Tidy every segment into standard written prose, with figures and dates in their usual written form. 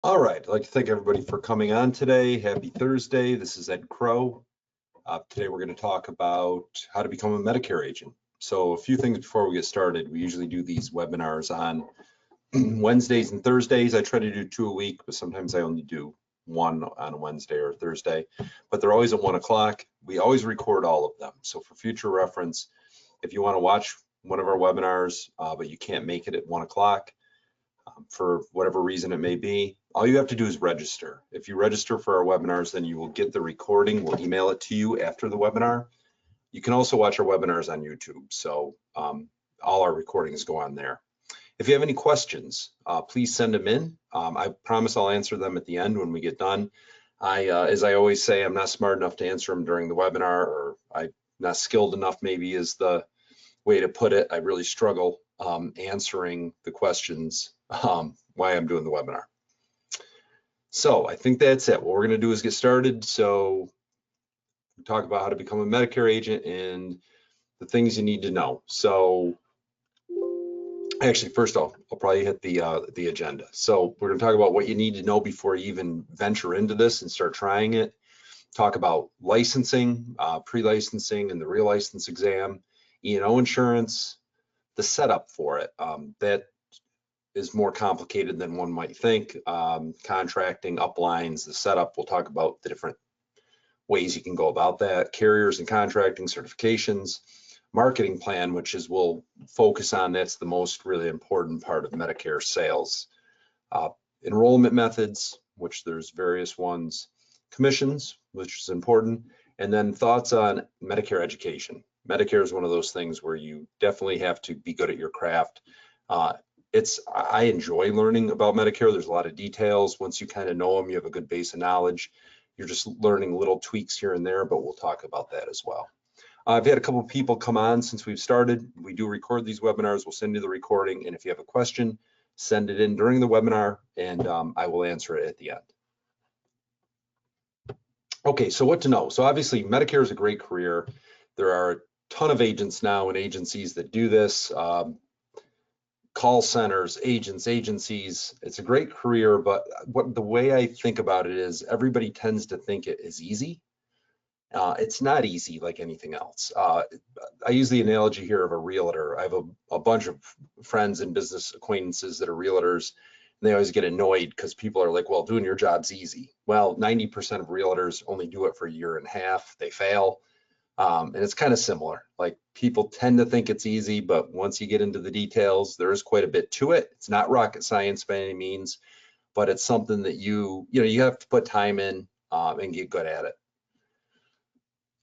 All right, I'd like to thank everybody for coming on today. Happy Thursday. This is Ed Crow. Today we're going to talk about how to become a Medicare agent. So a few things before we get started. We usually do these webinars on Wednesdays and Thursdays. I try to do 2 a week, but sometimes I only do one on a Wednesday or a Thursday, but they're always at 1 o'clock. We always record all of them. So for future reference, if you want to watch one of our webinars, but you can't make it at 1 o'clock, for whatever reason it may be, all you have to do is register. If you register for our webinars, then you will get the recording. We'll email it to you after the webinar. You can also watch our webinars on YouTube. So all our recordings go on there. If you have any questions, please send them in. I promise I'll answer them at the end when we get done. As I always say, I'm not smart enough to answer them during the webinar, or I'm not skilled enough, maybe is the way to put it. I really struggle answering the questions why I'm doing the webinar. So I think that's it. What we're going to do is get started. So we talk about how to become a Medicare agent and the things you need to know. So actually, first off, I'll probably hit the agenda. So we're going to talk about what you need to know before you even venture into this and start trying it. Talk about licensing, pre-licensing and the real license exam, E&O insurance, the setup for it. That is more complicated than one might think. Contracting, uplines, the setup. We'll talk about the different ways you can go about that. Carriers and contracting, certifications, marketing plan, which is we'll focus on. That's the most really important part of Medicare sales. Enrollment methods, which there's various ones. Commissions, which is important. And then thoughts on Medicare education. Medicare is one of those things where you definitely have to be good at your craft. I enjoy learning about Medicare. There's a lot of details. Once you kind of know them, you have a good base of knowledge. You're just learning little tweaks here and there, but we'll talk about that as well. I've had a couple of people come on since we've started. We do record these webinars. We'll send you the recording. And if you have a question, send it in during the webinar and I will answer it at the end. Okay, so what to know? So obviously Medicare is a great career. There are a ton of agents now and agencies that do this. Call centers, agents, agencies. It's a great career, but the way I think about it is everybody tends to think it is easy. It's not easy like anything else. I use the analogy here of a realtor. I have a bunch of friends and business acquaintances that are realtors, and they always get annoyed because people are like, well, doing your job's easy. Well, 90% of realtors only do it for a year and a half. They fail. And it's kind of similar. Like people tend to think it's easy, but once you get into the details, there is quite a bit to it. It's not rocket science by any means, but it's something that you have to put time in and get good at it.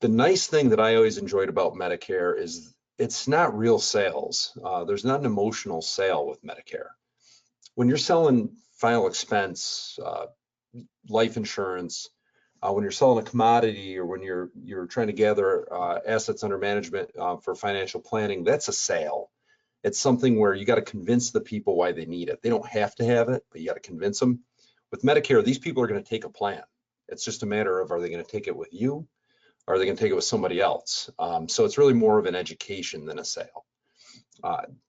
The nice thing that I always enjoyed about Medicare is it's not real sales. There's not an emotional sale with Medicare. When you're selling final expense, life insurance, when you're selling a commodity or when you're trying to gather assets under management for financial planning, that's a sale. It's something where you got to convince the people why they need it. They don't have to have it, but you got to convince them. With Medicare, these people are going to take a plan. It's just a matter of, are they going to take it with you? Or are they going to take it with somebody else? So it's really more of an education than a sale.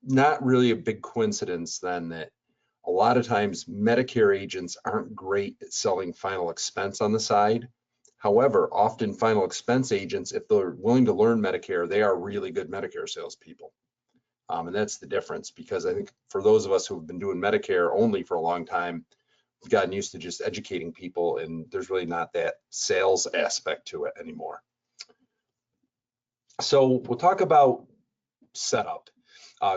Not really a big coincidence then that a lot of times Medicare agents aren't great at selling final expense on the side. However, often final expense agents, if they're willing to learn Medicare, they are really good Medicare salespeople. And that's the difference, because I think for those of us who have been doing Medicare only for a long time, we've gotten used to just educating people, and there's really not that sales aspect to it anymore. So we'll talk about setup.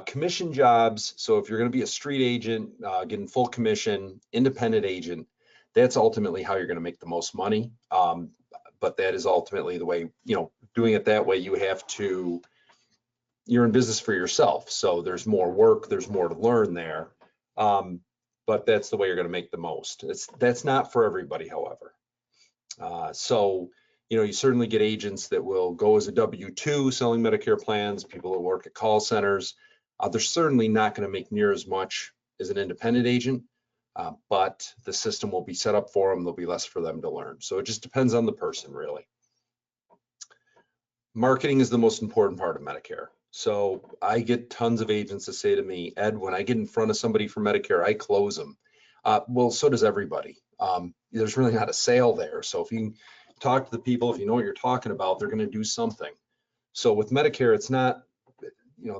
Commission jobs, so if you're going to be a street agent, getting full commission, independent agent, that's ultimately how you're going to make the most money. But that is ultimately the way, doing it that way, you're in business for yourself. So there's more work, there's more to learn there. But that's the way you're going to make the most. That's not for everybody, however. You certainly get agents that will go as a W-2 selling Medicare plans, people that work at call centers. They're certainly not going to make near as much as an independent agent, but the system will be set up for them. There'll be less for them to learn. So it just depends on the person, really. Marketing is the most important part of Medicare. So I get tons of agents that say to me, Ed, when I get in front of somebody for Medicare, I close them. Well, so does everybody. There's really not a sale there. So if you talk to the people, if you know what you're talking about, they're going to do something. So with Medicare, it's not,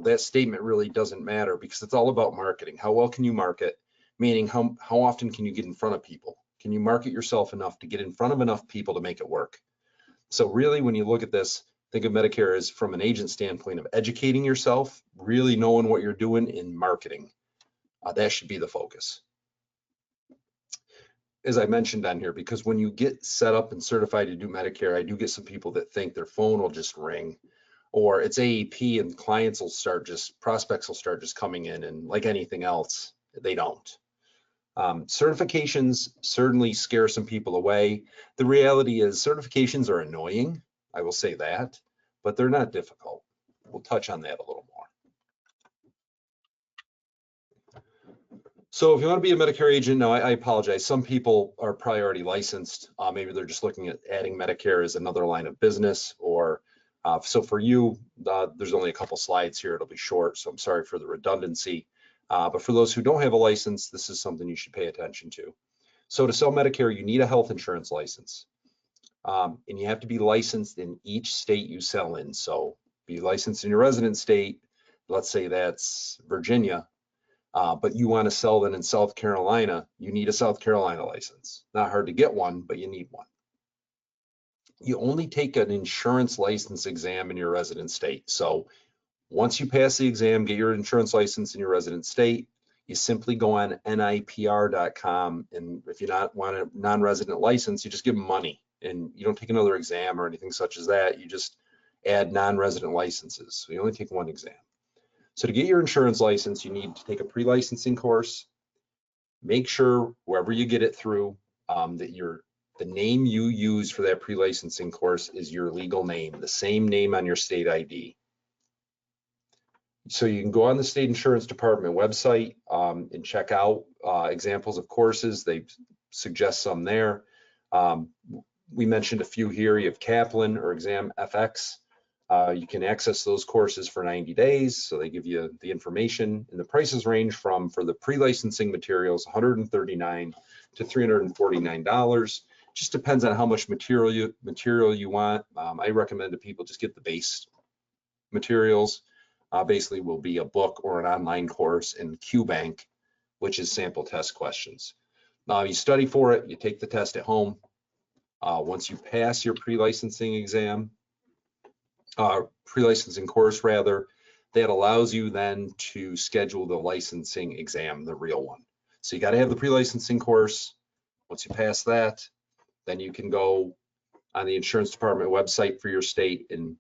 that statement really doesn't matter because it's all about marketing. How well can you market? Meaning how often can you get in front of people? Can you market yourself enough to get in front of enough people to make it work? So really, when you look at this, think of Medicare as from an agent standpoint of educating yourself, really knowing what you're doing in marketing. That should be the focus. As I mentioned on here, because when you get set up and certified to do Medicare, I do get some people that think their phone will just ring, or it's AEP and prospects will start just coming in, and like anything else, they don't. Certifications certainly scare some people away. The reality is certifications are annoying, I will say that, but they're not difficult. We'll touch on that a little more. So if you want to be a Medicare agent, now I apologize. Some people are probably already licensed. Maybe they're just looking at adding Medicare as another line of business, or so for you, there's only a couple slides here. It'll be short, so I'm sorry for the redundancy. But for those who don't have a license, this is something you should pay attention to. So to sell Medicare, you need a health insurance license. And you have to be licensed in each state you sell in. So be licensed in your resident state. Let's say that's Virginia. But you want to sell then in South Carolina, you need a South Carolina license. Not hard to get one, but you need one. You only take an insurance license exam in your resident state. So once you pass the exam, get your insurance license in your resident state, you simply go on NIPR.com. And if you want a non-resident license, you just give them money and you don't take another exam or anything such as that. You just add non-resident licenses. So you only take one exam. So to get your insurance license, you need to take a pre-licensing course. Make sure wherever you get it through that the name you use for that pre-licensing course is your legal name, the same name on your state ID. So you can go on the state insurance department website and check out examples of courses. They suggest some there. We mentioned a few here. You have Kaplan or Exam FX. You can access those courses for 90 days. So they give you the information, and the prices range from, for the pre-licensing materials, $139 to $349. Just depends on how much material you want. I recommend to people just get the base materials. Basically will be a book or an online course in QBank, which is sample test questions. Now you study for it, you take the test at home. Once you pass your pre-licensing exam, pre-licensing course rather, that allows you then to schedule the licensing exam, the real one. So you got to have the pre-licensing course. Once you pass that, then you can go on the insurance department website for your state and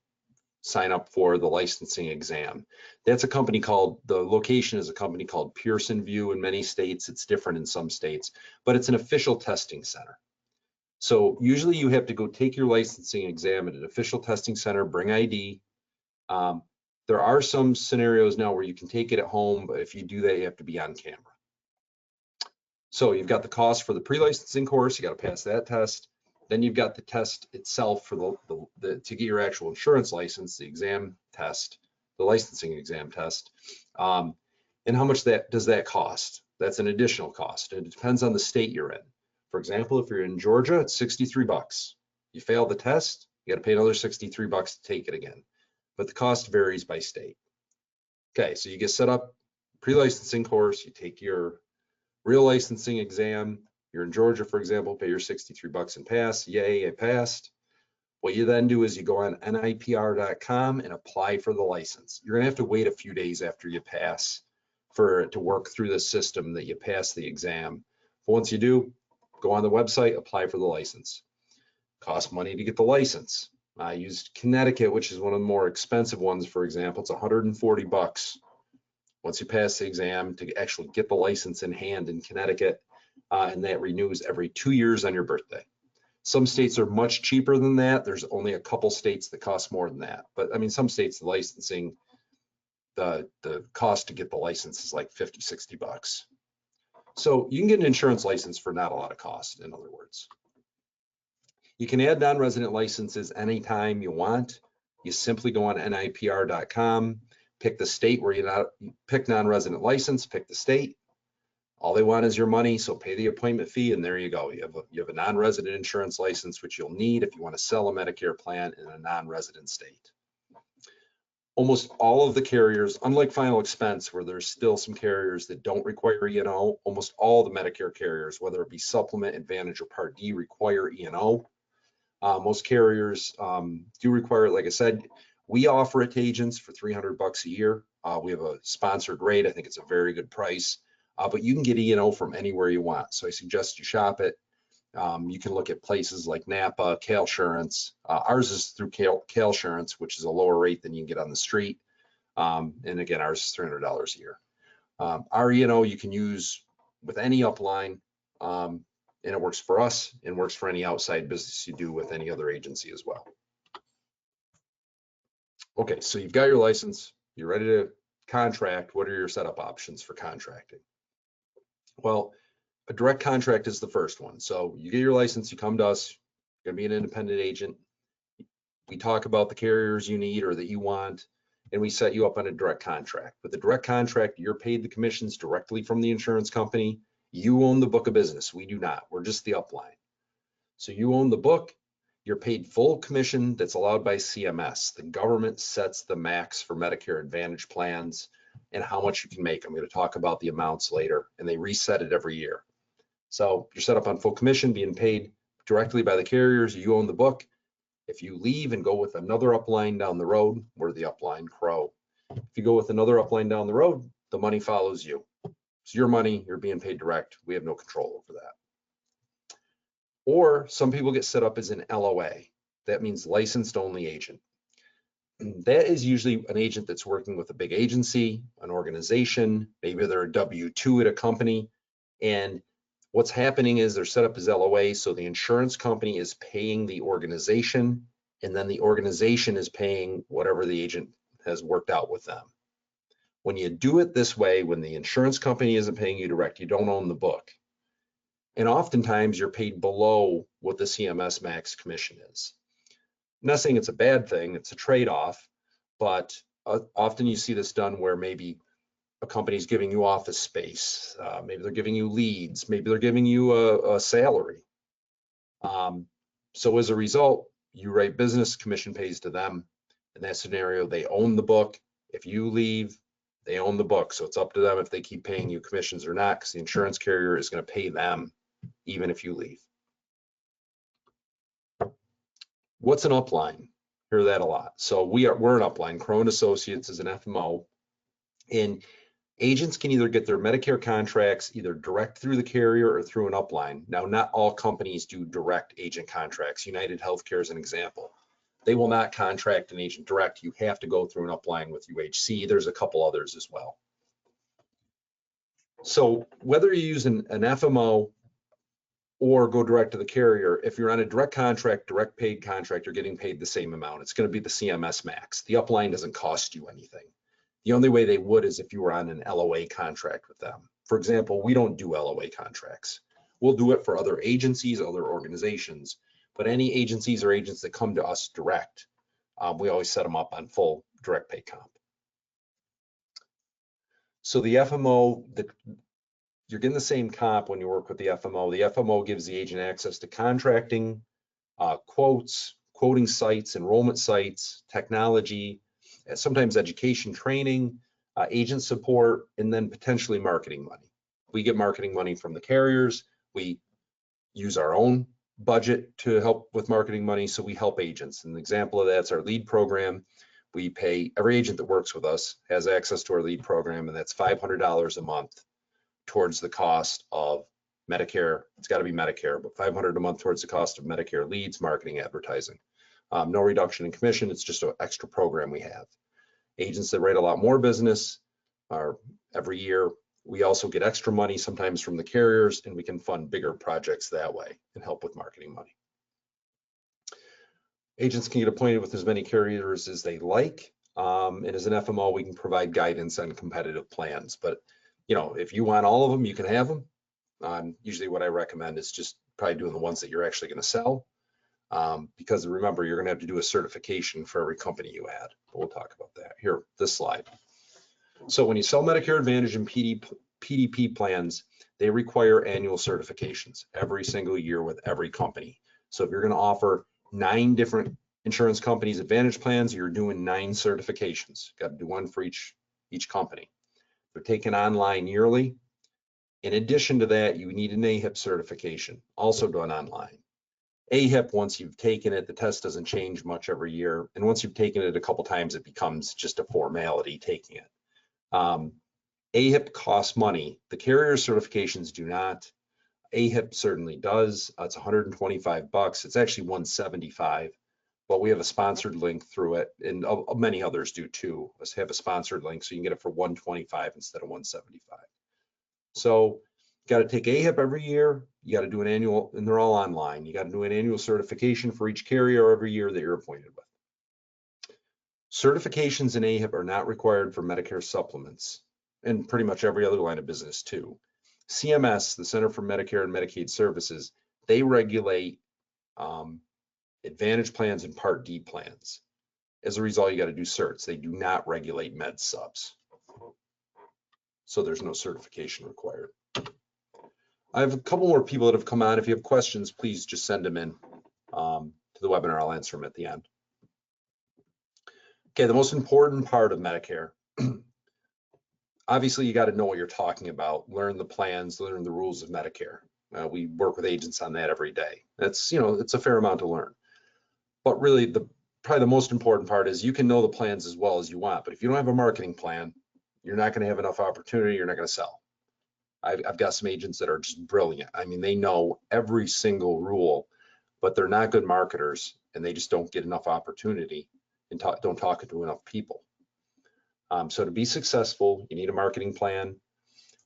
sign up for the licensing exam. That's a company called, the location is a company called Pearson VUE in many states. It's different in some states, but it's an official testing center. So usually you have to go take your licensing exam at an official testing center, bring ID. There are some scenarios now where you can take it at home, but if you do that, you have to be on camera. So you've got the cost for the pre-licensing course, you got to pass that test. Then you've got the test itself for to get your actual insurance license, the exam test, the licensing exam test. And how much does that cost? That's an additional cost. And it depends on the state you're in. For example, if you're in Georgia, it's $63. You fail the test, you got to pay another $63 to take it again. But the cost varies by state. Okay, so you get set up, pre-licensing course, you take your real licensing exam. You're in Georgia, for example, pay your $63 and pass. Yay, I passed. What you then do is you go on NIPR.com and apply for the license. You're gonna have to wait a few days after you pass for it to work through the system that you pass the exam. But once you do, go on the website, apply for the license. Costs money to get the license. I used Connecticut, which is one of the more expensive ones, for example. It's $140 once you pass the exam to actually get the license in hand in Connecticut. And that renews every 2 years on your birthday. Some states are much cheaper than that. There's only a couple states that cost more than that. But I mean, some states, the licensing, the cost to get the license is like $50, $60. So you can get an insurance license for not a lot of cost, in other words. You can add non-resident licenses anytime you want. You simply go on NIPR.com, pick the state where you pick non-resident license, pick the state. All they want is your money, so pay the appointment fee, and there you go. You have a non-resident insurance license, which you'll need if you want to sell a Medicare plan in a non-resident state. Almost all of the carriers, unlike final expense, where there's still some carriers that don't require E&O, almost all the Medicare carriers, whether it be Supplement, Advantage, or Part D, require E&O. Most carriers do require it. Like I said, we offer it to agents for $300 a year. We have a sponsored rate. I think it's a very good price, but you can get E&O from anywhere you want. So I suggest you shop it. You can look at places like Napa, CalSurance. Ours is through CalSurance, which is a lower rate than you can get on the street. And again, ours is $300 a year. Our E&O you can use with any upline, and it works for us and works for any outside business you do with any other agency as well. Okay, so you've got your license, you're ready to contract. What are your setup options for contracting? Well, a direct contract is the first one. So you get your license, you come to us, you're gonna be an independent agent. We talk about the carriers you need or that you want, and we set you up on a direct contract. With a direct contract, you're paid the commissions directly from the insurance company. You own the book of business. We do not. We're just the upline. So you own the book. You're paid full commission that's allowed by CMS. The government sets the max for Medicare Advantage plans and how much you can make. I'm going to talk about the amounts later, and they reset it every year. So you're set up on full commission, being paid directly by the carriers. You own the book. If you leave and go with another upline down the road, we're the upline, Crow. If you go with another upline down the road, the money follows you. It's your money, you're being paid direct. We have no control over that. Or some people get set up as an LOA. That means licensed only agent. That is usually an agent that's working with a big agency, an organization, maybe they're a W-2 at a company. And what's happening is they're set up as LOA, so the insurance company is paying the organization, and then the organization is paying whatever the agent has worked out with them. When you do it this way, when the insurance company isn't paying you direct, you don't own the book. And oftentimes you're paid below what the CMS max commission is. I'm not saying it's a bad thing, it's a trade-off, but often you see this done where maybe a company's giving you office space, maybe they're giving you leads, maybe they're giving you a salary. So as a result, you write business, commission pays to them. In that scenario, they own the book. If you leave, they own the book. So it's up to them if they keep paying you commissions or not, because the insurance carrier is going to pay them even if you leave. What's an upline? Hear that a lot. So we're an upline. Crow & Associates is an FMO, and agents can either get their Medicare contracts either direct through the carrier or through an upline. Now, not all companies do direct agent contracts. United Healthcare is an example. They will not contract an agent direct. You have to go through an upline with UHC. There's a couple others as well. So whether you use an FMO or go direct to the carrier, if you're on a direct contract, direct paid contract, you're getting paid the same amount. It's going to be the CMS max. The upline doesn't cost you anything. The only way they would is if you were on an LOA contract with them. For example, we don't do LOA contracts. We'll do it for other agencies, other organizations, but any agencies or agents that come to us direct, we always set them up on full direct pay comp. So the FMO, you're getting the same comp when you work with the FMO. The FMO gives the agent access to contracting, quotes, quoting sites, enrollment sites, technology, sometimes education training, agent support, and then potentially marketing money. We get marketing money from the carriers. We use our own budget to help with marketing money, so we help agents. An example of that's our lead program. We pay every agent that works with us has access to our lead program, and that's $500 a month towards the cost of Medicare. It's got to be Medicare, but $500 a month towards the cost of Medicare leads, marketing, advertising. No reduction in commission. It's just an extra program we have. Agents that write a lot more business are every year. We also get extra money sometimes from the carriers, and we can fund bigger projects that way and help with marketing money. Agents can get appointed with as many carriers as they like. And as an FMO, we can provide guidance on competitive plans. But you know, if you want all of them, you can have them. Usually what I recommend is just probably doing the ones that you're actually going to sell. Because remember, you're going to have to do a certification for every company you add. But we'll talk about that here, this slide. So when you sell Medicare Advantage and PD PDP plans, they require annual certifications every single year with every company. So if you're going to offer 9 different insurance companies Advantage plans, you're doing 9 certifications. Got to do one for each company. They're taken online yearly. In addition to that, you need an AHIP certification, also done online. AHIP, once you've taken it, the test doesn't change much every year. And once you've taken it a couple times, it becomes just a formality taking it. AHIP costs money. The carrier certifications do not. AHIP certainly does. It's $125. It's actually $175, but we have a sponsored link through it, and many others do too. Let's have a sponsored link so you can get it for $125 instead of $175. So you got to take AHIP every year. You got to do an annual, and they're all online. You got to do an annual certification for each carrier every year that you're appointed with. Certifications in AHIP are not required for Medicare supplements, and pretty much every other line of business too. CMS, the Center for Medicare and Medicaid Services, they regulate Advantage plans and Part D plans. As a result, you got to do certs. They do not regulate med subs. So there's no certification required. I have a couple more people that have come on. If you have questions, please just send them in to the webinar. I'll answer them at the end. Okay, the most important part of Medicare. Obviously, you got to know what you're talking about, learn the plans, learn the rules of Medicare. We work with agents on that every day. That's, it's a fair amount to learn. But really, probably the most important part is you can know the plans as well as you want. But if you don't have a marketing plan, you're not going to have enough opportunity. You're not going to sell. I've got some agents that are just brilliant. I mean, they know every single rule, but they're not good marketers, and they just don't get enough opportunity and don't talk to enough people. So to be successful, you need a marketing plan.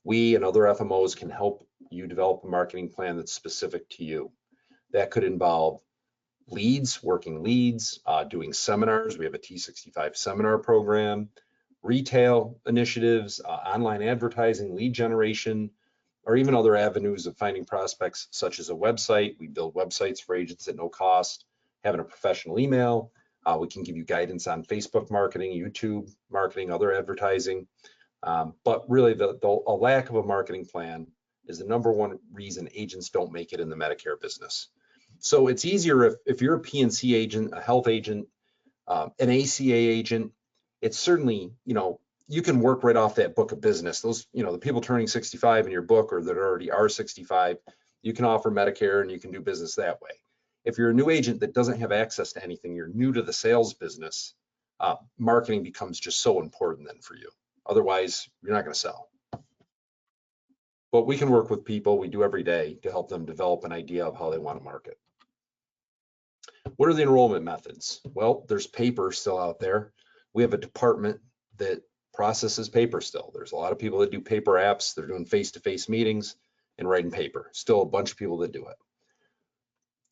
We and other FMOs can help you develop a marketing plan that's specific to you. That could involve leads, working leads, doing seminars. We have a T65 seminar program, retail initiatives, online advertising, lead generation, or even other avenues of finding prospects, such as a website. We build websites for agents at no cost, having a professional email. We can give you guidance on Facebook marketing, YouTube marketing, other advertising. But really, a lack of a marketing plan is the #1 reason agents don't make it in the Medicare business. So it's easier if you're a PNC agent, a health agent, an ACA agent. It's certainly, you can work right off that book of business. Those, the people turning 65 in your book or that already are 65, you can offer Medicare and you can do business that way. If you're a new agent that doesn't have access to anything, you're new to the sales business, marketing becomes just so important then for you. Otherwise, you're not going to sell. But we can work with people, we do every day, to help them develop an idea of how they want to market. What are the enrollment methods? Well, there's paper still out there. We have a department that processes paper still. There's a lot of people that do paper apps. They're doing face-to-face meetings and writing paper. Still a bunch of people that do it.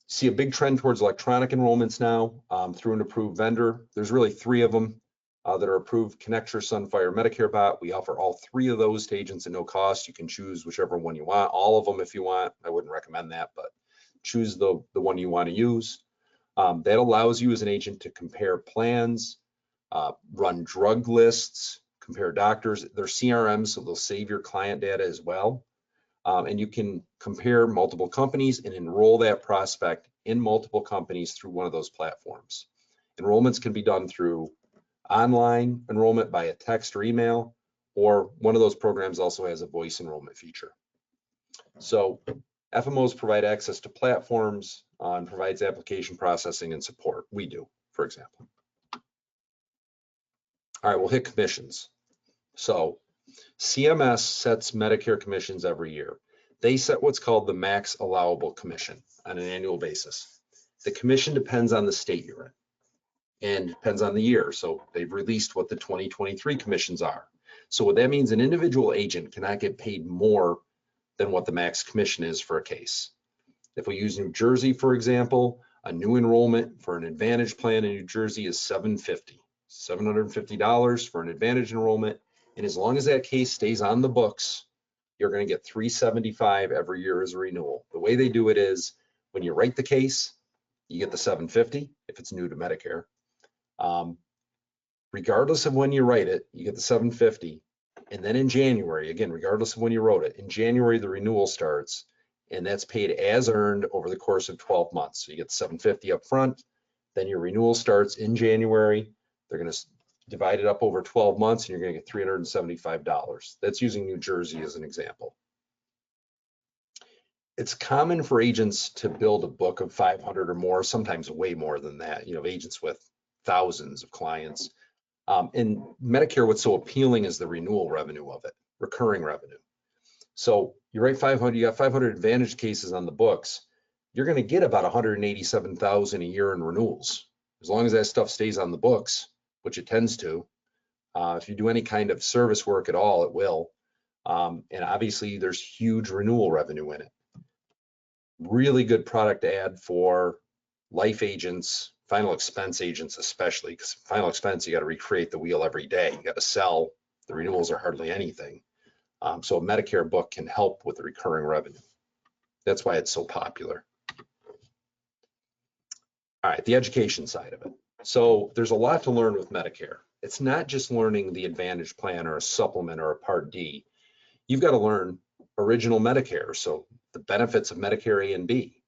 See a big trend towards electronic enrollments now through an approved vendor. There's really 3 of them that are approved: Connecture, Sunfire, Medicare Bot. We offer all 3 of those to agents at no cost. You can choose whichever one you want, all of them if you want. I wouldn't recommend that, but choose the one you want to use. That allows you as an agent to compare plans, run drug lists, compare doctors. They're CRMs, so they'll save your client data as well. And you can compare multiple companies and enroll that prospect in multiple companies through one of those platforms. Enrollments can be done through online enrollment by a text or email, or one of those programs also has a voice enrollment feature. So FMOs provide access to platforms and provides application processing and support. We do, for example. All right, we'll hit commissions. So CMS sets Medicare commissions every year. They set what's called the max allowable commission on an annual basis. The commission depends on the state you're in and depends on the year. So they've released what the 2023 commissions are. So what that means, an individual agent cannot get paid more than what the max commission is for a case. If we use New Jersey, for example, a new enrollment for an Advantage plan in New Jersey is $750 for an Advantage enrollment. And as long as that case stays on the books, you're going to get $375 every year as a renewal. The way they do it is when you write the case, you get the $750 if it's new to Medicare. Regardless of when you write it, you get the $750. And then in January, again, regardless of when you wrote it, in January, the renewal starts, and that's paid as earned over the course of 12 months. So you get $750 up front, then your renewal starts in January. They're going to divide it up over 12 months, and you're going to get $375. That's using New Jersey as an example. It's common for agents to build a book of 500 or more, sometimes way more than that. You know, agents with thousands of clients. And Medicare, what's so appealing is the renewal revenue of it, recurring revenue. So you write 500, you got 500 Advantage cases on the books, you're going to get about 187,000 a year in renewals. As long as that stuff stays on the books, which it tends to. If you do any kind of service work at all, it will. And obviously there's huge renewal revenue in it. Really good product to add for life agents, final expense agents especially, because final expense, you got to recreate the wheel every day. You got to sell. The renewals are hardly anything. So a Medicare book can help with the recurring revenue. That's why it's so popular. All right, the education side of it. So there's a lot to learn with Medicare. It's not just learning the Advantage plan or a supplement or a Part D. You've got to learn original Medicare, so the benefits of Medicare A and B.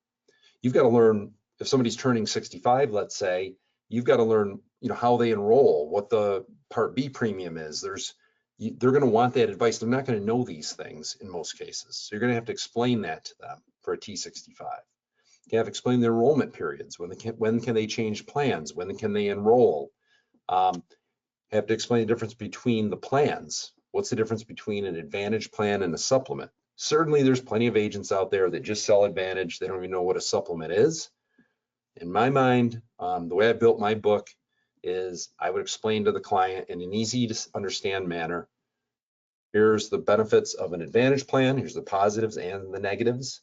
You've got to learn, if somebody's turning 65, let's say, you've got to learn, you know, how they enroll, what the Part B premium is. They're going to want that advice. They're not going to know these things in most cases. So you're going to have to explain that to them for a T65. You have to explain the enrollment periods. When can they change plans? When can they enroll? Have to explain the difference between the plans. What's the difference between an Advantage plan and a supplement? Certainly there's plenty of agents out there that just sell Advantage. They don't even know what a supplement is. In my mind, the way I built my book is I would explain to the client in an easy to understand manner, here's the benefits of an Advantage plan, here's the positives and the negatives,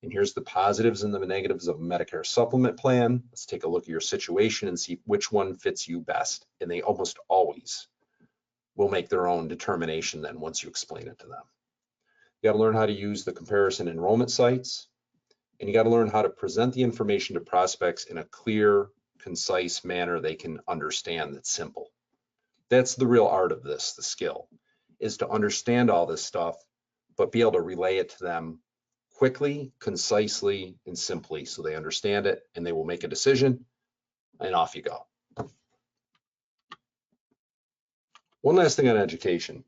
and here's the positives and the negatives of a Medicare supplement plan. Let's take a look at your situation and see which one fits you best. And they almost always will make their own determination then once you explain it to them. You got to learn how to use the comparison enrollment sites, and you got to learn how to present the information to prospects in a clear, concise manner they can understand that's simple. That's the real art of this, the skill, is to understand all this stuff, but be able to relay it to them quickly, concisely, and simply so they understand it and they will make a decision, and off you go. One last thing on education,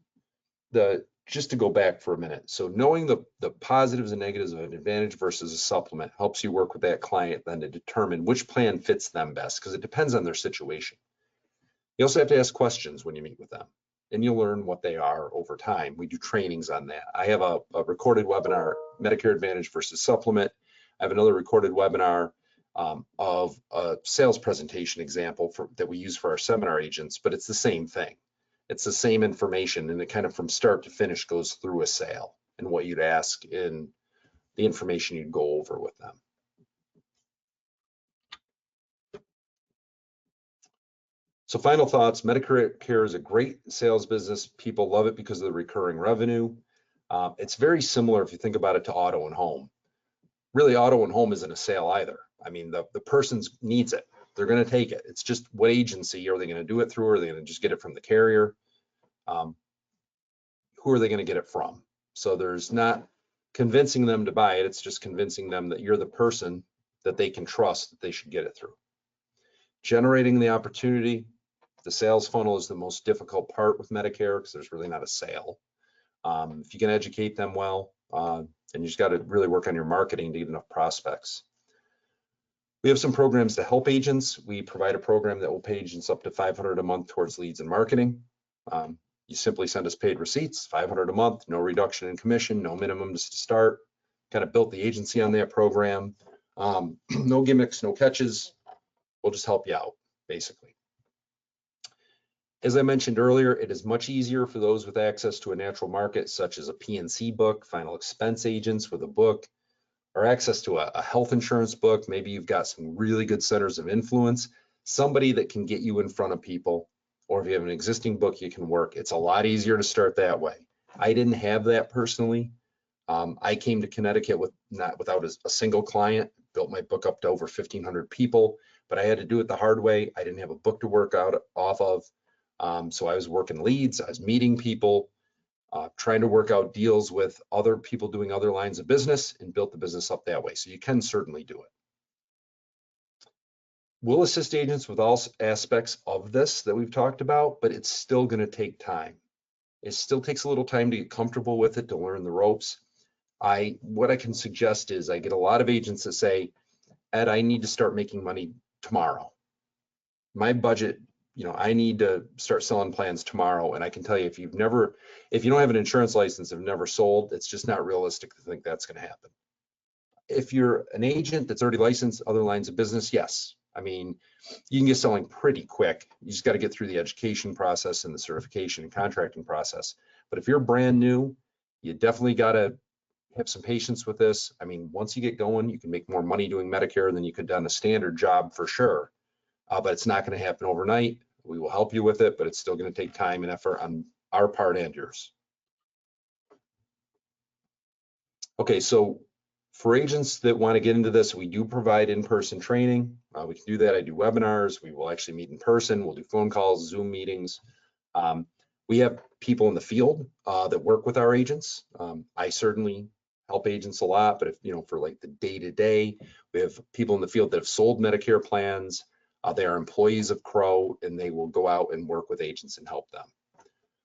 just to go back for a minute. So knowing the positives and negatives of an Advantage versus a supplement helps you work with that client then to determine which plan fits them best, because it depends on their situation. You also have to ask questions when you meet with them, and you'll learn what they are over time. We do trainings on that. I have a recorded webinar, Medicare Advantage versus supplement. I have another recorded webinar of a sales presentation example that we use for our seminar agents, but it's the same thing. It's the same information, and it kind of from start to finish goes through a sale and what you'd ask and the information you'd go over with them. So final thoughts, Medicare is a great sales business. People love it because of the recurring revenue. It's very similar, if you think about it, to auto and home. Really, auto and home isn't a sale either. I mean, the person needs it. They're going to take it. It's just what agency are they going to do it through? Are they going to just get it from the carrier? Who are they going to get it from? So there's not convincing them to buy it. It's just convincing them that you're the person that they can trust that they should get it through. Generating the opportunity. The sales funnel is the most difficult part with Medicare because there's really not a sale. If you can educate them well, and you just got to really work on your marketing to get enough prospects. We have some programs to help agents. We provide a program that will pay agents up to $500 a month towards leads and marketing. You simply send us paid receipts, $500 a month, no reduction in commission, no minimums to start. Kind of built the agency on that program. No gimmicks, no catches. We'll just help you out, basically. As I mentioned earlier, it is much easier for those with access to a natural market, such as a PNC book, final expense agents with a book, or access to a health insurance book. Maybe you've got some really good centers of influence, somebody that can get you in front of people, or if you have an existing book you can work. It's a lot easier to start that way. I didn't have that personally. I came to Connecticut without a single client, built my book up to over 1,500 people, but I had to do it the hard way. I didn't have a book to work off of. So I was working leads, I was meeting people, trying to work out deals with other people doing other lines of business and built the business up that way. So you can certainly do it. We'll assist agents with all aspects of this that we've talked about, but it's still going to take time. It still takes a little time to get comfortable with it, to learn the ropes. What I can suggest is I get a lot of agents that say, Ed, I need to start making money tomorrow. My budget, I need to start selling plans tomorrow. And I can tell you, if you don't have an insurance license, have never sold, it's just not realistic to think that's going to happen. If you're an agent that's already licensed, other lines of business, yes. I mean, you can get selling pretty quick. You just got to get through the education process and the certification and contracting process. But if you're brand new, you definitely got to have some patience with this. I mean, once you get going, you can make more money doing Medicare than you could on a standard job for sure. But it's not going to happen overnight. We will help you with it, but it's still going to take time and effort on our part and yours. Okay, so for agents that want to get into this, we do provide in-person training. We can do that. I do webinars. We will actually meet in person. We'll do phone calls, Zoom meetings. We have people in the field that work with our agents. I certainly help agents a lot, but for like the day-to-day, we have people in the field that have sold Medicare plans. They are employees of Crow, and they will go out and work with agents and help them.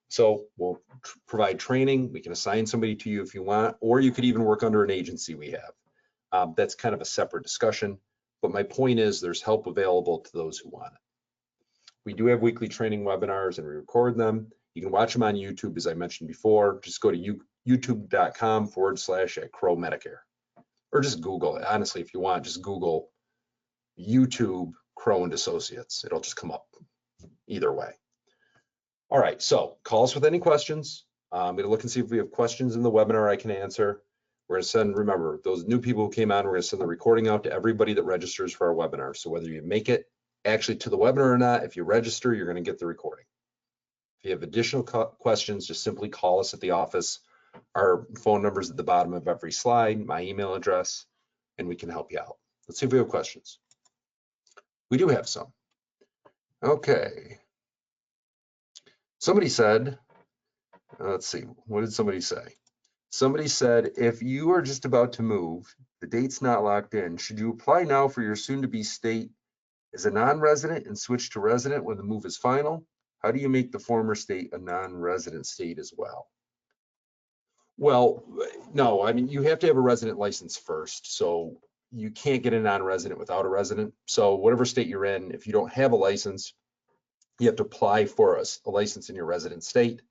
So we'll provide training. We can assign somebody to you if you want, or you could even work under an agency we have. That's kind of a separate discussion, but my point is there's help available to those who want it. We do have weekly training webinars and we record them. You can watch them on YouTube, as I mentioned before. Just go to youtube.com/@Crow Medicare, or just Google it. Honestly, if you want, just Google YouTube Crow and Associates. It'll just come up either way. All right, so call us with any questions. I'm going to look and see if we have questions in the webinar I can answer. We're going to send, remember, those new people who came on, we're going to send the recording out to everybody that registers for our webinar. So whether you make it actually to the webinar or not, if you register, you're going to get the recording. If you have additional questions, just simply call us at the office. Our phone number is at the bottom of every slide, my email address, and we can help you out. Let's see if we have questions. We do have some. Okay. Somebody said, let's see, what did somebody say? Somebody said, if you are just about to move, the date's not locked in, should you apply now for your soon-to-be state as a non-resident and switch to resident when the move is final? How do you make the former state a non-resident state as well? Well, no, I mean, you have to have a resident license first. So you can't get a non-resident without a resident. So whatever state you're in, if you don't have a license, you have to apply for a license in your resident state,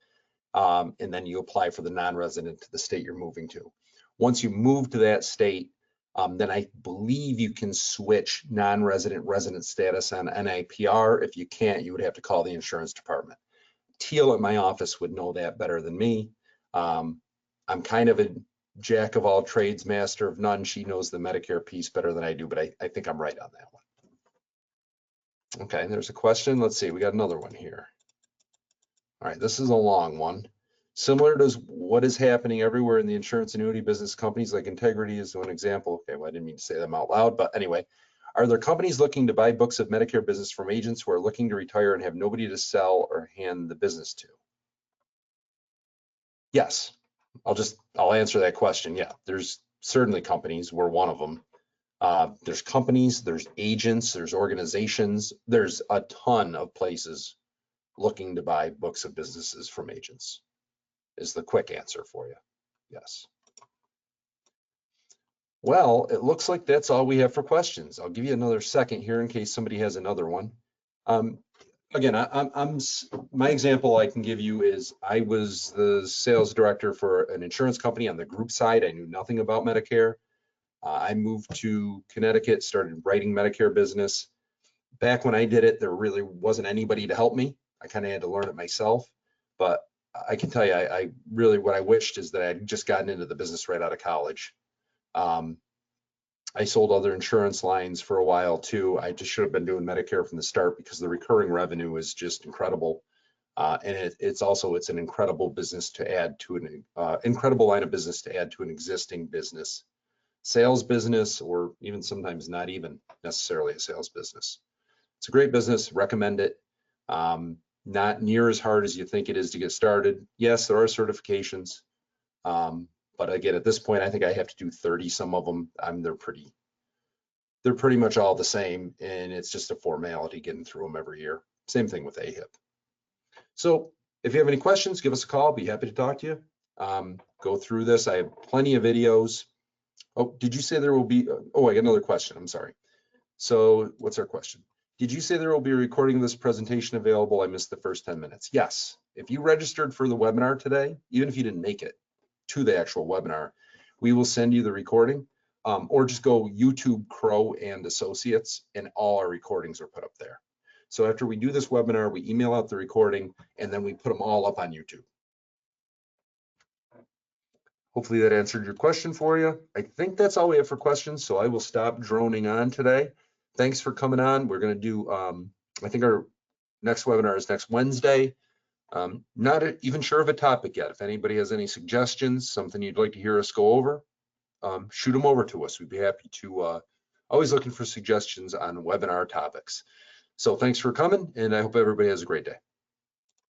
and then you apply for the non-resident to the state you're moving to. Once you move to that state, then I believe you can switch non-resident resident status on NIPR. If you can't, you would have to call the insurance department. Teal at my office would know that better than me. I'm kind of a jack of all trades, master of none. She knows the Medicare piece better than I do, but I think I'm right on that one. Okay, there's a question. Let's see, we got another one here. All right, this is a long one. Similar to what is happening everywhere in the insurance annuity business, companies like Integrity is one example. Okay, well, I didn't mean to say them out loud, but anyway, are there companies looking to buy books of Medicare business from agents who are looking to retire and have nobody to sell or hand the business to? Yes, I'll answer that question. Yeah, there's certainly companies. We're one of them. There's companies, there's agents, there's organizations, there's a ton of places looking to buy books of businesses from agents, is the quick answer for you. Yes. Well, it looks like that's all we have for questions. I'll give you another second here in case somebody has another one. Again, my example I can give you is I was the sales director for an insurance company on the group side. I knew nothing about Medicare. I moved to Connecticut, started writing Medicare business. Back when I did it, there really wasn't anybody to help me. I kind of had to learn it myself. But I can tell you, I really, what I wished is that I had just gotten into the business right out of college. I sold other insurance lines for a while too. I just should have been doing Medicare from the start because the recurring revenue is just incredible. And it's an incredible business to add to an incredible line of business to add to an existing business. Sales business, or even sometimes not even necessarily a sales business. It's a great business, recommend it. Not near as hard as you think it is to get started. Yes, there are certifications, but again, at this point, I think I have to do 30 some of them. They're pretty much all the same, and it's just a formality getting through them every year. Same thing with AHIP. So if you have any questions, give us a call. I'll be happy to talk to you. Go through this. I have plenty of videos. Oh, did you say there will be, oh, I got another question. I'm sorry. So what's our question? Did you say there will be a recording of this presentation available? I missed the first 10 minutes. Yes. If you registered for the webinar today, even if you didn't make it to the actual webinar, we will send you the recording, or just go YouTube Crow and Associates, and all our recordings are put up there. So after we do this webinar, we email out the recording, and then we put them all up on YouTube. Hopefully that answered your question for you. I think that's all we have for questions, so I will stop droning on today. Thanks for coming on. We're going to do, I think our next webinar is next Wednesday. Not even sure of a topic yet. If anybody has any suggestions, something you'd like to hear us go over, shoot them over to us. We'd be happy to, always looking for suggestions on webinar topics. So thanks for coming, and I hope everybody has a great day.